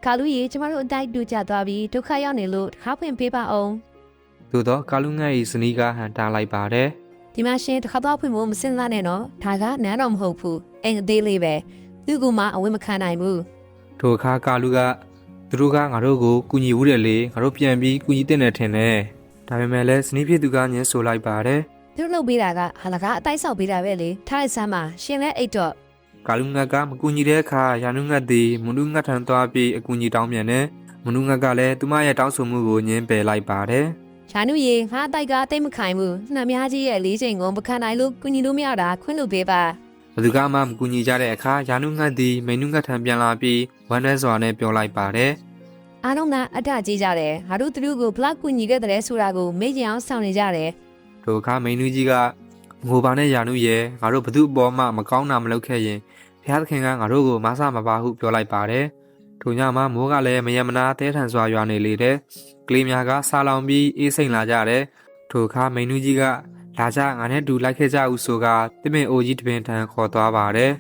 ကာလူကြီးကျမတို့အတိုက်တူကြသွားပြီးဒုက္ခရောက်နေလို့ခါဖွင့်ပေးပါအောင်သို့တော့ကာလူငတ်၏ဇနီးကဟန်တားလိုက်ပါတယ်ဒီမှာရှင်တစ်ခါတော့ဖွင့်ဖို့မစင်စားနဲ့နော်ဒါကနန်းတော်မဟုတ်ဘူးအိမ်အသေးလေးပဲသူ့ကမှအဝတ်မခံနိုင်ဘူး ထိုအခါကာလူကသူတို့ကငါတို့ကိုကူညီဦးတယ်လေငါတို့ပြန်ပြီးကူညီတဲ့နေထင်တယ်ဒါပေမဲ့လည်းဇနီးဖြစ်သူကညှင်းဆိုလိုက်ပါတယ်သူတို့လုပ်ပေးတာကဟာလကအတိုက်ဆောက်ပေးတာပဲလေထားရစမ်းပါရှင်လဲအိတ်တော့ကာလူငတ်ကမကူညီတဲ့အခါရာနုငတ်သည်မနုငတ်ထံသွားပြီးအကူအညီတောင်းပြန်တယ်မနုငတ်ကလည်းသူမရဲ့တောင်းဆိုမှုကိုညှင်းပယ်လိုက်ပါတယ်ရှာနုရေငါအတိုက်ကတိတ်မခိုင်ဘူးနှမများကြီးရဲ့လေးချိန်ကိုမခံနိုင်လို့ကူညီလို့မရတာခွင့်လို့ပေးပါဘသူကမှမကူညီကြတဲ့အခါရာနုငတ်သည်မိနုငတ်ထံပြန်လာပြီးဝမ်းနည်းစွာနဲ့ပြောလိုက်ပါတယ်အားလုံးကအထကြီးကြတယ်ငါတို့သူတို့ကိုဘလောက်ကူညီခဲ့တဲ့ဆိုတာကိုမေ့ကြအောင်ဆောင်နေကြတယ်ထိုအခါမိနုကြီးကငိုပါနဲ့ရာနုရဲ့ငါတို့ဘသူ့အပေါ်မှမကောင်းတာမလုပ်ခဲ့ရင်ဘုရားသခင်ကငါတို့ကိုမဆမပါဟုပြောလိုက်ပါတယ်ထိုညမှာမိုးကလည်းမယမနာတဲထန်စွာရွာနေလေတဲ့ကလေးများကစားလောင်ပြီးအေးစိမ်လာကြတယ်ထိုအခါမိနုကြီးကလာကြငါနဲ့တူလိုက်ခဲ့ကြဦးဆိုကတပင်အိုကြီးတပင်ထန်ခေါ်သွားပါတယ်